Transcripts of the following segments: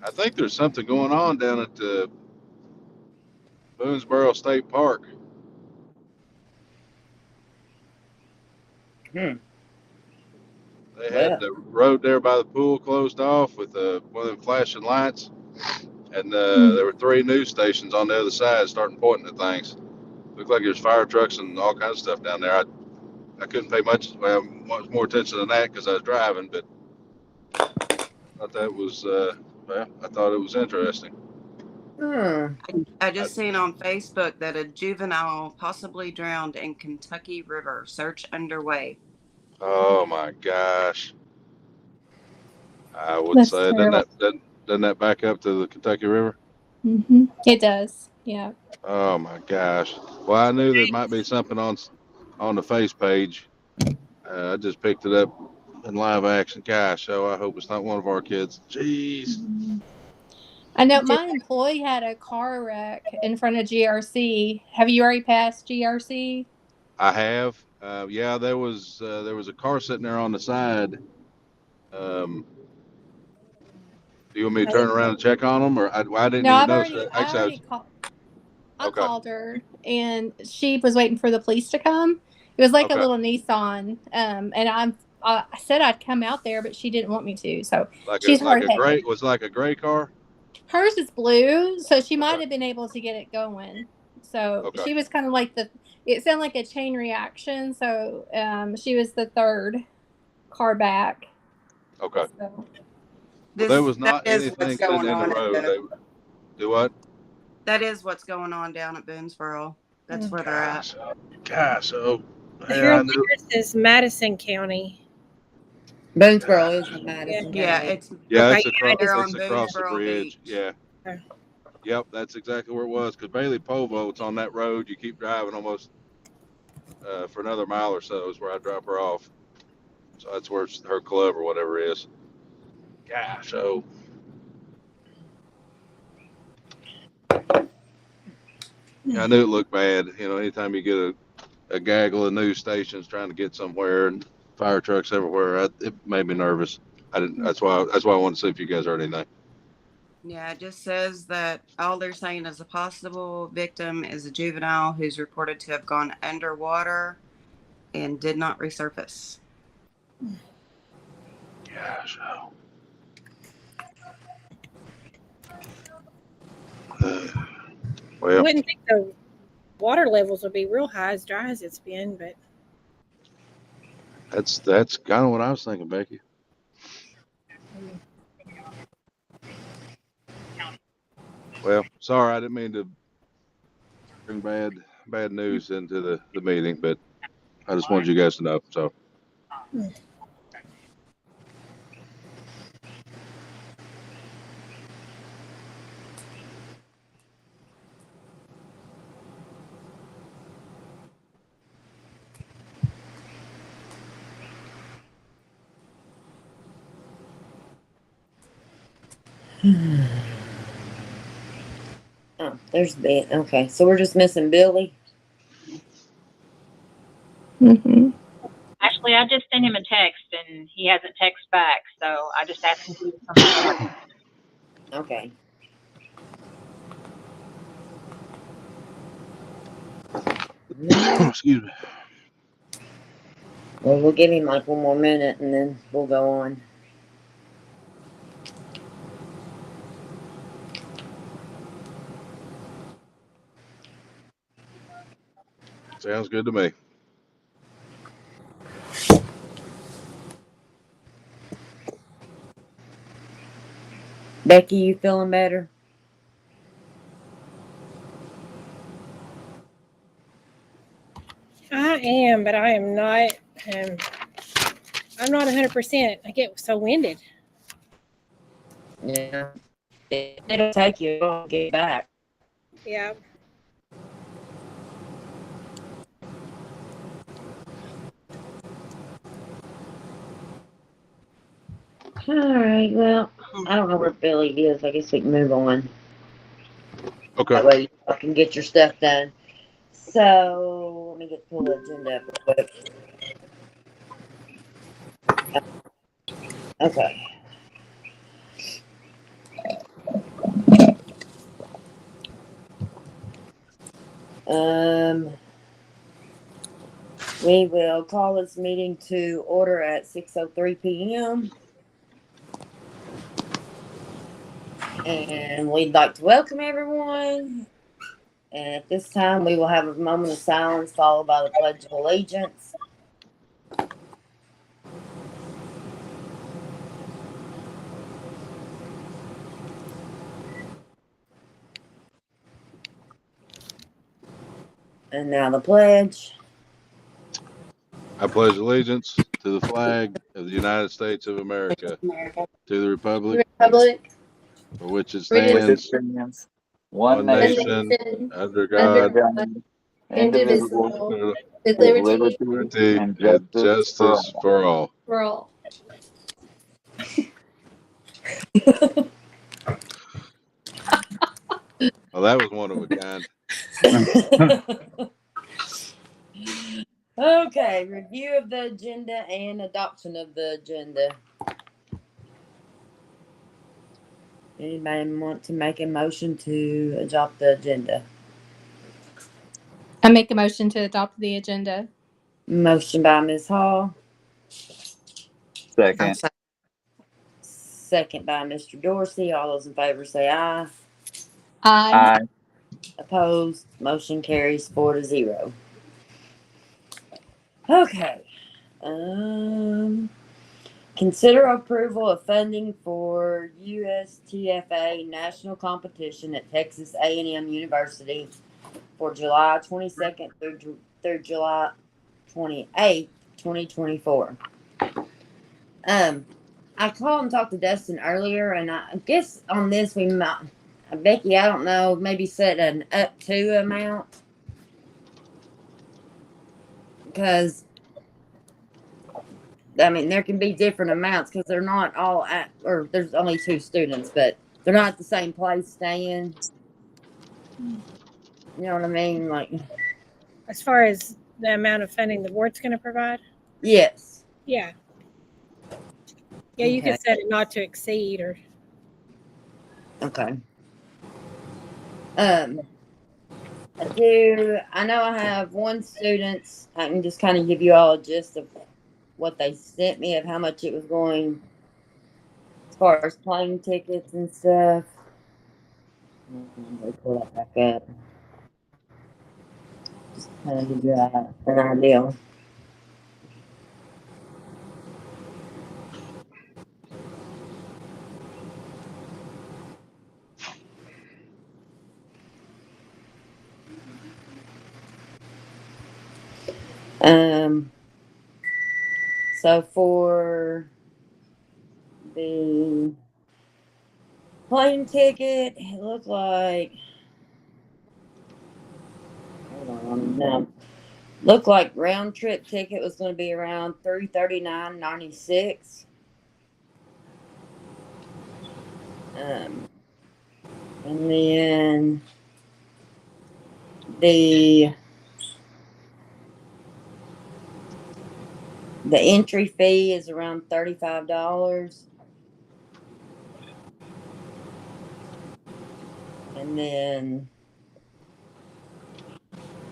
I think there's something going on down at the Boonesboro State Park. Hmm. They Well, had the road there by the pool closed off with one of them flashing lights, and there were 3 news stations on the other side starting pointing at things. Looked like there's fire trucks and all kinds of stuff down there. I couldn't pay much more attention than that because I was driving, but I thought that was I thought it was interesting. hmm. I just seen on Facebook that a juvenile possibly drowned in Kentucky River. Search underway. Oh my gosh! I would That's say terrible. doesn't that back up to the Kentucky River? It does. Yeah. Oh my gosh! Well, I knew there might be something on the face page. I just picked it up in live action. Gosh, so I hope it's not one of our kids. Jeez. I know my employee had a car wreck in front of GRC. Have you already passed GRC? I have. Yeah, there was a car sitting there on the side. Do you want me to turn around and check on them, or I didn't No, even I've notice already that? I Actually, already called I okay, called her and she was waiting for the police to come. It was like a okay, little Nissan. And I said I'd come out there, but she didn't want me to. So she's like hard a headed. gray car. Hers is blue, so she might Okay, have been able to get it going. So okay, she was kind of like it sounded like a chain reaction. So she was the third car back. okay. So Well, there This was that not is what's anything sitting going in the on. road. They do what? That is what's going on down at Boonesboro. That's where they're at. Gosh, oh, The yeah, Herald I knew. Leaders is Madison County. Boonesboro is in Madison Yeah, County. it's Yeah, Okay, it's across. they're It's on across the Boonesboro bridge. Beach. Yeah. Okay. Yep, that's exactly where it was. Because Bailey Povo's on that road. You keep driving almost for another mile or so is where I drop her off. So that's where her club or whatever it is. Gosh, oh. Yeah, I knew it looked bad. You know, anytime you get a gaggle of news stations trying to get somewhere and fire trucks everywhere, it made me nervous. I didn't. That's why I wanted to see if you guys heard anything. Yeah, it just says that all they're saying is a possible victim is a juvenile who's reported to have gone underwater and did not resurface. Gosh, oh. I Well, wouldn't think the water levels would be real high as dry as it's been, but that's kind of what I was thinking, Becky. Well, sorry, I didn't mean to bring bad news into the meeting, but I just wanted you guys to know. So. Oh, there's Ben. Okay, so we're just missing Billy. Actually, I just sent him a text and he hasn't texted back, so I just asked him to do something. Okay. Excuse me. Well, we'll give him like one more minute and then we'll go on. Sounds good to me. Becky, you feeling better? I am, but I am not. I'm not 100%. I get so winded. Yeah. It'll take you a while to get back. Yeah. All right. Well, I don't know where Billy is. I guess we can move on. Okay. That way you can get your stuff done. So let me get the full agenda up real quick. Okay. We will call this meeting to order at 6:03 p.m. And we'd like to welcome everyone. And at this time, we will have a moment of silence followed by the Pledge of Allegiance. And now the pledge. I pledge allegiance to the flag of the United States of America, to the republic Republic, for which it for which it stands, One one nation, nation, under under God, God, indivisible, indivisible, with with liberty liberty and and justice for all. for all. for all. Well, that was one of a kind. Okay, review of the agenda and adoption of the agenda. Anybody want to make a motion to adopt the agenda? I make a motion to adopt the agenda. Motion by Ms. Hall, Second. second by Mr. Dorsey. All those in favor say aye. Aye. Aye. Opposed, motion carries 4-0. Okay. Consider approval of funding for USTFA national competition at Texas A&M University for July 22nd through July 28th, 2024. I called and talked to Dustin earlier, and I guess on this we might, Becky, I don't know, maybe set an up to amount. Because, I mean, there can be different amounts because they're not all at, or there's only 2 students, but they're not at the same place staying. You know what I mean? Like, As far as the amount of funding the board's going to provide? yes. Yeah. Yeah, you Okay. could set it not to exceed or. Okay. I know I have one student. I can just kind of give you all a gist of what they sent me of how much it was going as far as plane tickets and stuff. Let me pull that back up. Just kind of give you an idea. So for the plane ticket, it looked like, hold on, no, looked like round trip ticket was going to be around $339.96. And then the entry fee is around $35. And then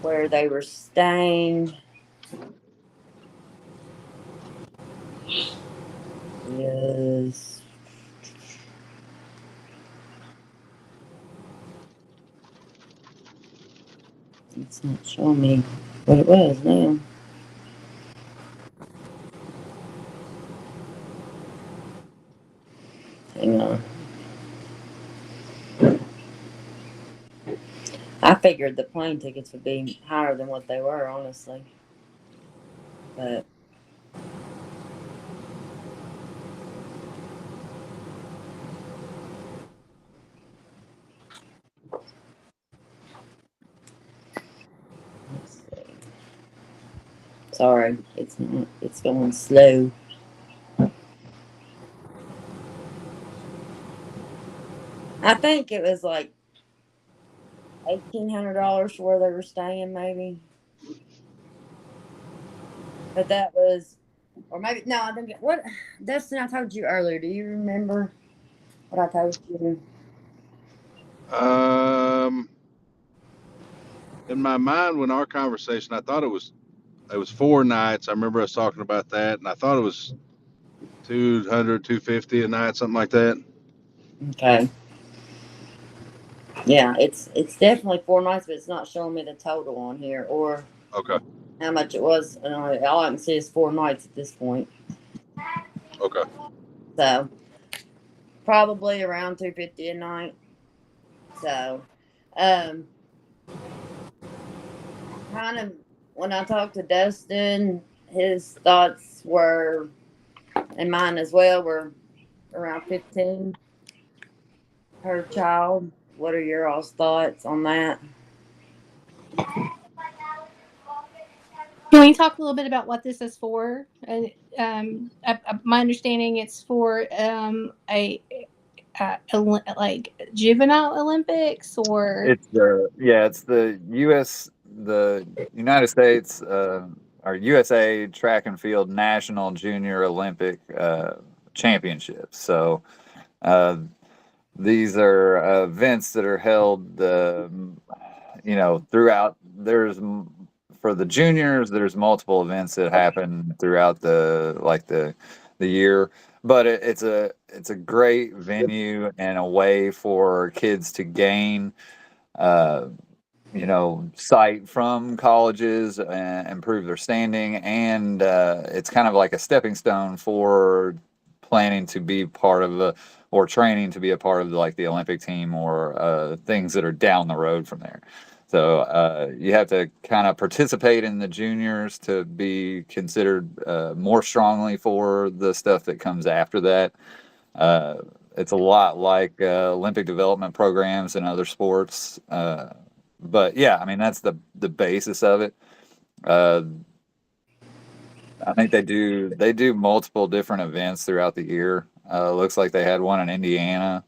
where they were staying is it's not showing me what it was now. Hang on. I figured the plane tickets would be higher than what they were, honestly. But let's see. Sorry, it's going slow. I think it was like $1,800 for where they were staying, maybe. But that was, or maybe no. I think what Dustin, I told you earlier. Do you remember what I told you? in my mind, when our conversation, I thought it was 4 nights. I remember us talking about that, and I thought it was 200, 250 a night, something like that. Okay. Yeah, it's definitely 4 nights, but it's not showing me the total on here or Okay. how much it was. All I can see is 4 nights at this point. Okay. So probably around 250 a night. So, kind of when I talked to Dustin, his thoughts were, and mine as well, were around 15 per child. What are your all's thoughts on that? Can we talk a little bit about what this is for? And my understanding, it's for like juvenile Olympics, or It's the United States or USA Track and Field National Junior Olympic Championships. So these are events that are held, throughout. For the juniors, there's multiple events that happen throughout the year. But it's a great venue and a way for kids to gain sight from colleges and improve their standing, and it's kind of like a stepping stone for planning to be part of or training to be a part of like the Olympic team or things that are down the road from there. So you have to kind of participate in the juniors to be considered more strongly for the stuff that comes after that. It's a lot like Olympic development programs and other sports. But yeah, I mean, that's the basis of it. I think they do multiple different events throughout the year. Looks like they had one in Indiana.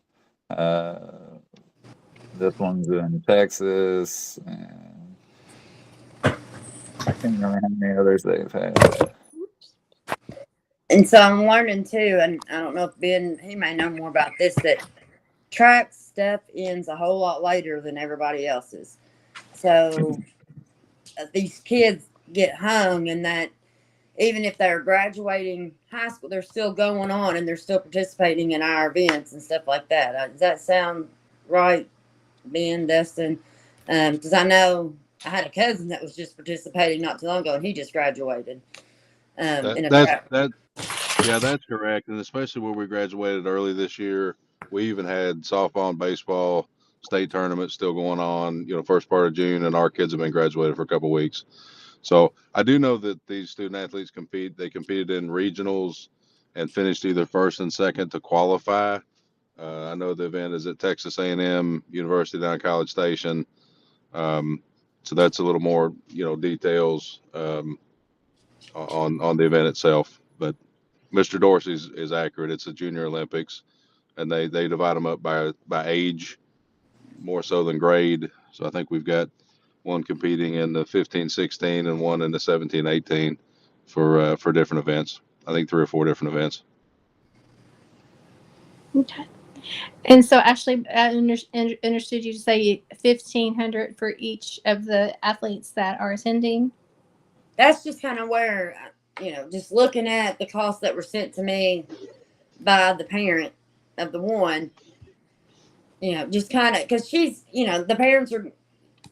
This one's in Texas. And I can't remember how many others they've had. And so I'm learning too, and I don't know if Ben, he may know more about this, that track stuff ends a whole lot later than everybody else's. So these kids get hung, and that even if they're graduating high school, they're still going on and they're still participating in our events and stuff like that. Does that sound right, Ben, Dustin? Because I know I had a cousin that was just participating not too long ago, and he just graduated. In a track. That's correct. And especially where we graduated early this year, we even had softball and baseball state tournaments still going on, first part of June, and our kids have been graduated for a couple of weeks. So I do know that these student athletes compete. They competed in regionals and finished either first and second to qualify. I know the event is at Texas A&M University down in College Station. So that's a little more, details on the event itself. But Mr. Dorsey is accurate. It's the Junior Olympics, and they divide them up by age more so than grade. So I think we've got one competing in the 15-16 and one in the 17-18 for different events. I think 3 or 4 different events. okay. And so, Ashley, I understood you to say 1,500 for each of the athletes that are attending. That's just kind of where, just looking at the costs that were sent to me by the parent of the one, just kind of, because she's, the parents are,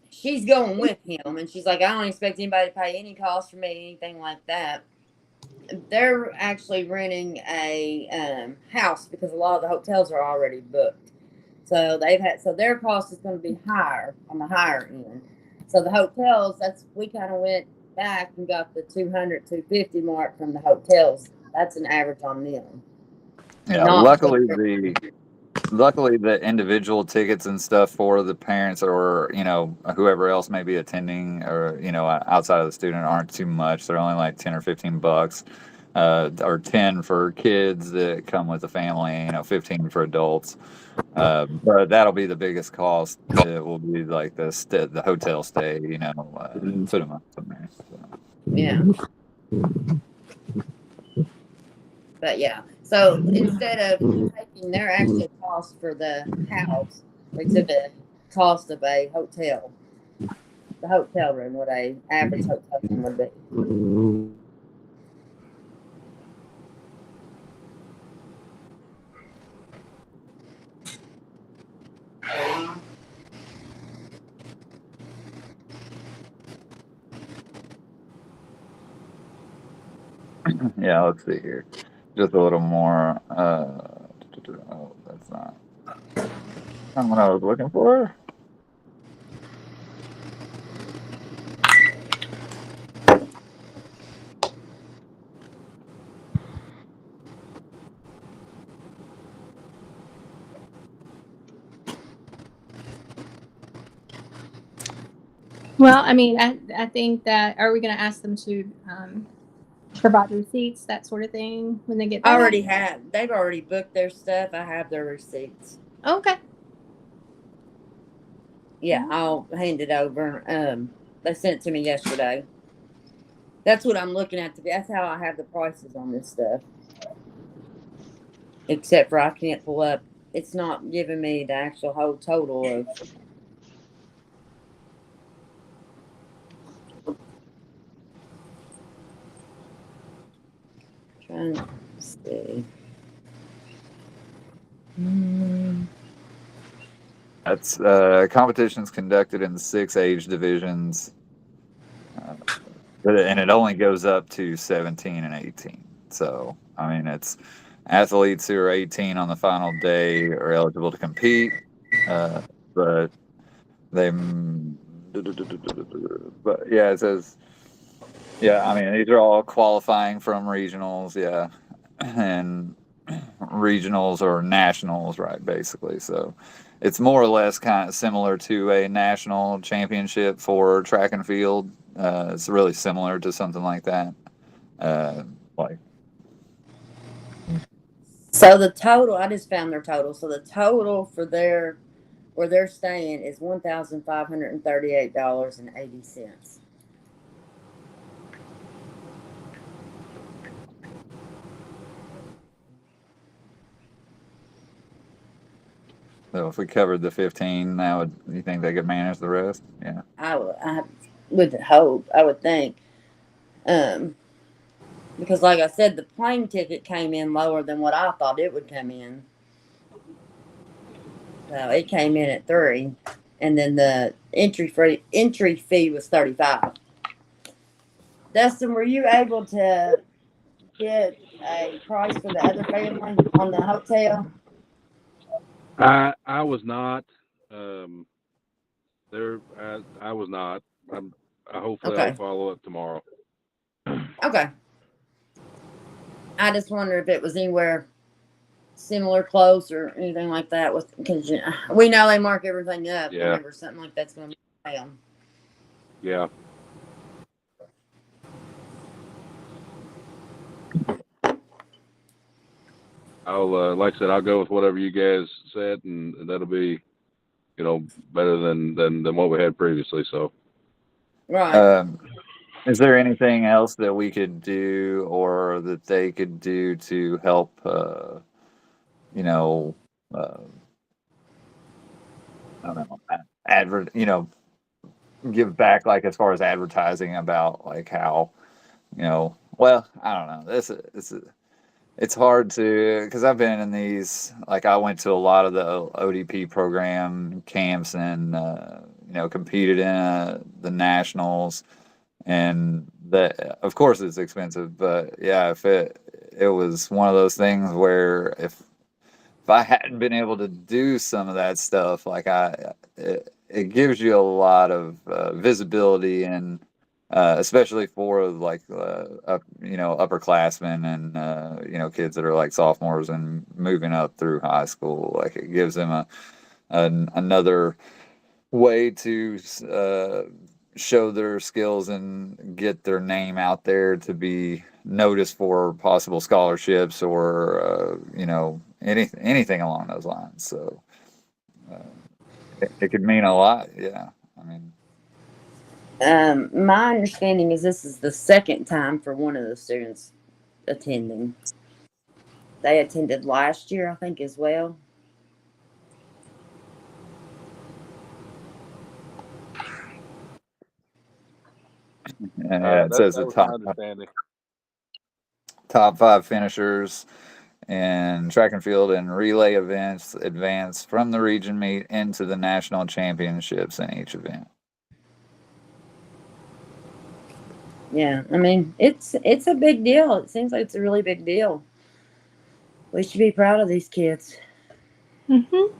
she's going with him, and she's like, I don't expect anybody to pay any cost for me, anything like that. They're actually renting a house because a lot of the hotels are already booked. So their cost is going to be higher on the higher end. So the hotels, we kind of went back and got the 200, 250 mark from the hotels. That's an average on them. Yeah, luckily the individual tickets and stuff for the parents or whoever else may be attending or outside of the student aren't too much. They're only like $10 or $15, or 10 for kids that come with the family, 15 for adults. But that'll be the biggest cost. It will be like the hotel stay, put them up somewhere. So. Yeah. But yeah, so instead of taking their actual cost for the house, they took the cost of a hotel. the hotel room, what a average hotel room would be. Yeah, let's see here. Just a little more. Oh, that's not what I was looking for. Well, I mean, I think that, are we going to ask them to provide receipts, that sort of thing, when they get back? They've already booked their stuff. I have their receipts. Okay. Yeah, I'll hand it over. They sent it to me yesterday. That's what I'm looking at. That's how I have the prices on this stuff. Except for I can't pull up. It's not giving me the actual whole total of. Trying to see. That's competitions conducted in 6 age divisions, and it only goes up to 17 and 18. So, I mean, it's athletes who are 18 on the final day are eligible to compete, but they. But yeah, it says. Yeah, I mean, these are all qualifying from regionals, yeah, and regionals or nationals, right? Basically, so it's more or less kind of similar to a national championship for track and field. It's really similar to something like that. Like, So the total, I just found their total. So the total for where they're staying is $1,538.80. so if we covered the 15, now you think they could manage the rest? Yeah. I would hope, I would think. Because like I said, the plane ticket came in lower than what I thought it would come in. So it came in at $3, and then the entry fee was $35. Dustin, were you able to get a price for the other family on the hotel? I was not. There, I was not. Hopefully I'll Okay. follow up tomorrow. Okay. I just wonder if it was anywhere similar, close, or anything like that. Because we know they mark everything up Yeah. whenever something like that's going to be around. Yeah. I'll like I said, I'll go with whatever you guys said, and that'll be, better than what we had previously. So. Right. Is there anything else that we could do or that they could do to help, I don't know, give back, like as far as advertising about like how, well, I don't know. It's hard to, because I've been in these, like I went to a lot of the ODP program camps and, competed in the nationals. And that, of course, it's expensive, but yeah, if it was one of those things where if I hadn't been able to do some of that stuff, like it gives you a lot of visibility, and especially for like upperclassmen and kids that are like sophomores and moving up through high school, like it gives them another way to show their skills and get their name out there to be noticed for possible scholarships or anything along those lines. So it could mean a lot. Yeah, I mean, My understanding is this is the second time for one of the students attending. They attended last year, I think, as well. It says That the was my top understanding. 5 finishers in track and field and relay events advance from the region meet into the national championships in each event. Yeah, I mean, it's a big deal. It seems like it's a really big deal. We should be proud of these kids. Mm-hmm.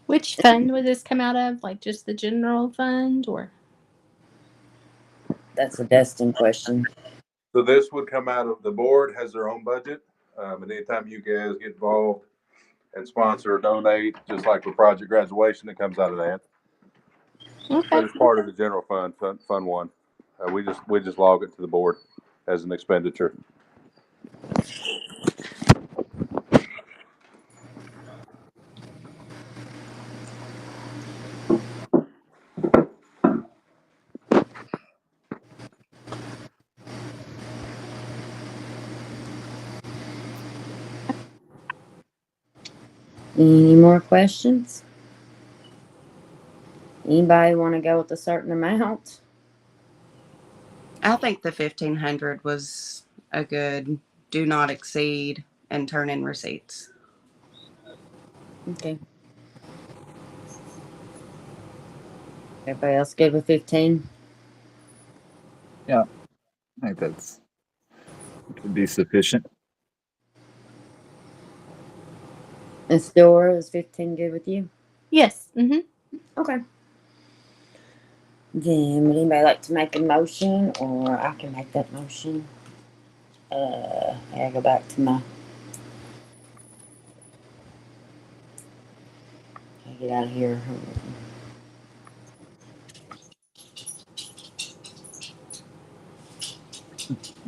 Which fund would this come out of? Like just the general fund, or? That's a destined question. So this would come out of, the board has their own budget. And anytime you guys get involved and sponsor or donate, just like with Project Graduation, it comes out of that. But Okay. it's part of the general fund, Fund 1. We just log it to the board as an expenditure. Any more questions? Anybody want to go with a certain amount? I think the 1,500 was a good do not exceed and turn in receipts. Okay. Everybody else good with 15? I think that's could be sufficient. Miss Dora, is 15 good with you? Yes. Mm-hmm. Okay. Then would anybody like to make a motion, or I can make that motion? I gotta go back to my. I get out of here.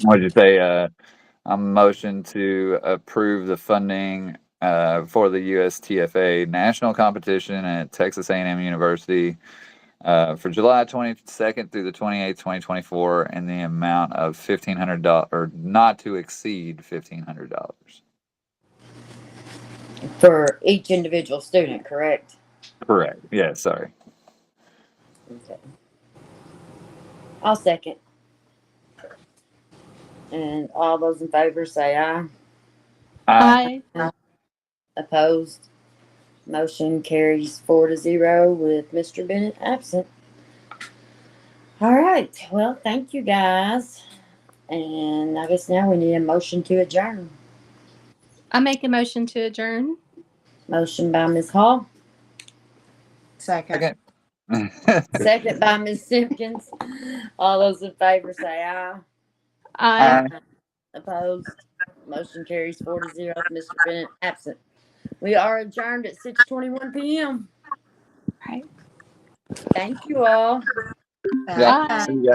What'd you say? I'm motion to approve the funding for the USTFA national competition at Texas A&M University for July 22nd through the 28th, 2024, in the amount of $1,500, or not to exceed $1,500. For each individual student, correct? Correct. Yeah. Sorry. Okay. I'll second. And all those in favor say aye. Aye. Opposed? Motion carries 4-0 with Mr. Bennett absent. All right. Well, thank you guys. And I guess now we need a motion to adjourn. I make a motion to adjourn. Motion by Ms. Hall, Second. second by Ms. Simpkins. All those in favor say aye. Aye. Opposed? Motion carries 4-0 with Mr. Bennett absent. We are adjourned at 6:21 p.m. Right. Thank you all. Yeah. Bye. See ya.